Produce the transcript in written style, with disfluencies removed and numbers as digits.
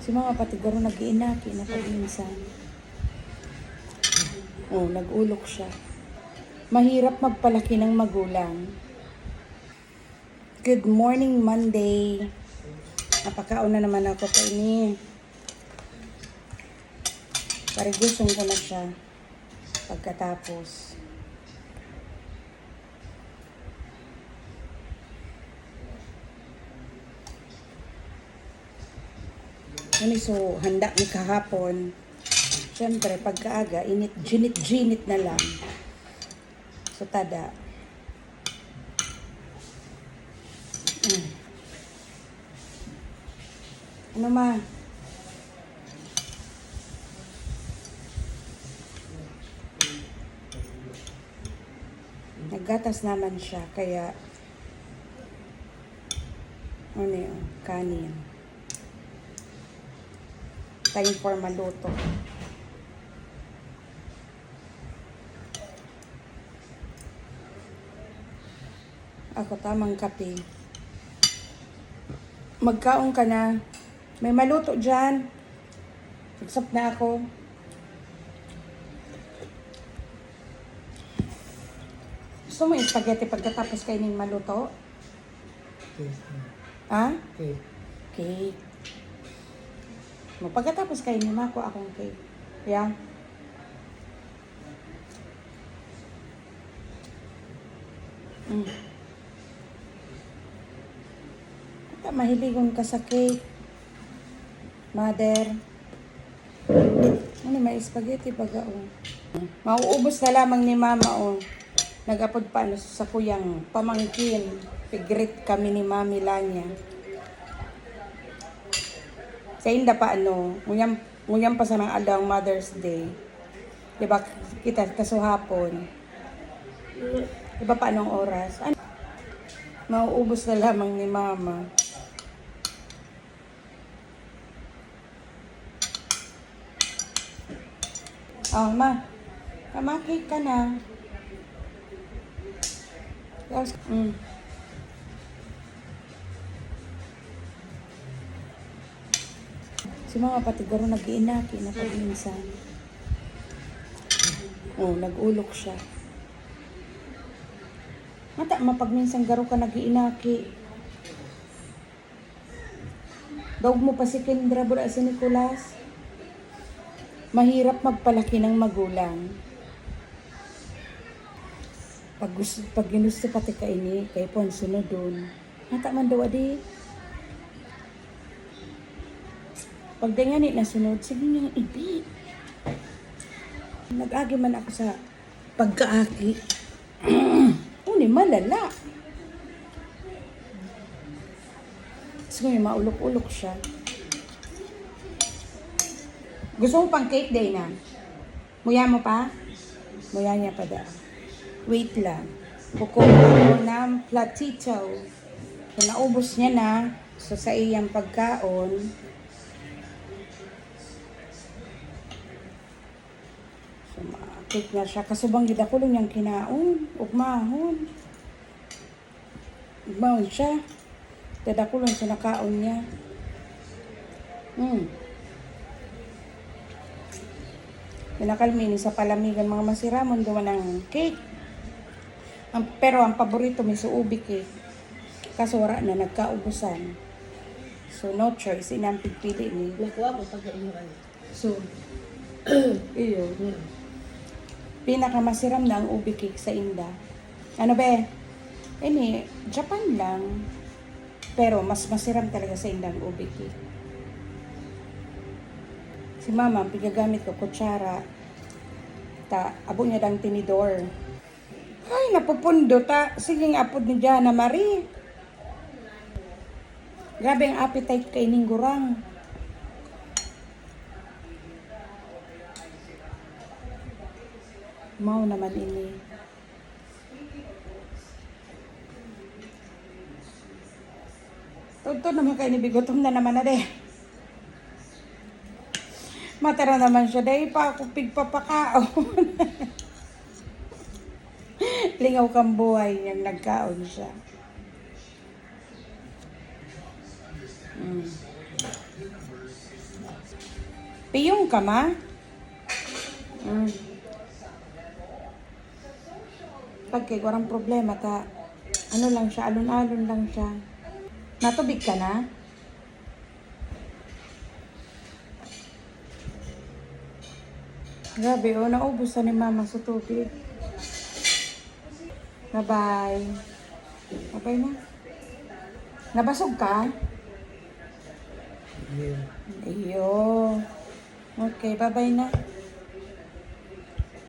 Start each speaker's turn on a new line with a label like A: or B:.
A: Si mga patigaro nag-iinaki na pag minsan. Oh, nag-ulok siya. Mahirap magpalaki ng magulang. Good morning, Monday. Napakaon na naman ako pa ini. Pariguson ko na siya pagkatapos. Ano so, handa ni kahapon. Siyempre, pagkaaga, ginit na lang. So, tada. Ano ma? Naggatas naman siya, kaya ano yun, kanin. Time for maluto. Ako tamang kape. Magkaon ka na. May maluto dyan. Pagsap na ako. Gusto mo yung spaghetti pagkatapos kainin maluto? Ha?
B: Okay.
A: Cake. Pagkatapos kainin mo ako akong cake. Yeah? Mahiligon ka sa cake. Mother. Ano, may spaghetti baga, oh. Mauubos na lamang ni mama, oh. Nag-apod pa ano, sa kuyang pamangkin. Pigrit kami ni Mami Lanya. Sa inda pa ano, nguyang pa sa ng adang Mother's Day. Diba kita kasuhapon. Diba pa anong oras? Ano? Mauubos na lamang ni mama. Oh, ma. Kamakik ka na. Yes. Si mga patigaro nag-iinaki na pag minsan. Oh, nag-ulok siya. Mata, mapag minsan garo ka nag-iinaki. Daog mo pa si Kendra, bura si Nicolas. Mahirap magpalaki ng magulang. Pag ginusto pati kaini, kay pon sunod doon. Nata man daw adi. Pag dengani na sunod, sige niyang ibi. Nag-agi man ako sa pagkaaki. Uni, malala. Gusto mo maulok-ulok siya. Gusto mo pang cake day na? Muya mo pa? Muya niya pa da. Wait lang. Kukuha ko ng platito. So, naubos niya na. So, sa iyang pagkaon. So, cake na siya. Kasubang gid ako lang yung kinaon. Ugmahon. Ugmahon siya. Dada ko lang sa nakaon niya. Pinakalmini sa palamigan mga masiramon gawa ng cake. Pero ang paborito may suubi cake. Kaso wala na nagkaubusan. So no choice, inampig pili ni.
B: Nakuha ko pagkainuan.
A: So, iyo. Pinakamasiram na ang ubi cake sa Inda. Ano be? Ini, Japan lang. Pero mas masiram talaga sa Inda ang ubi cake. Si mama, pigagamit ko kutsara. Abo niya dang tinidor. Ay, napupundo ta. Sige nga apod ni Jana Marie. Grabe ang appetite kay ning gurang. Mau naman ini. Todo naman kay ni bigotom na naman na de. Matara naman siya, dahil pa ako pigpapakaon. Lingaw kang buhay niyang nagkaon siya. Piyong ka, ma? Mm. Pagkay, warang problema ta. Ano lang siya, alon-alon lang siya. Natubig ka na? Grabe, oh, naubos na ni mama sa tubig. Bye-bye. Bye-bye na. Nabasog ka?
B: Yeah.
A: Iyo. Okay, bye-bye na.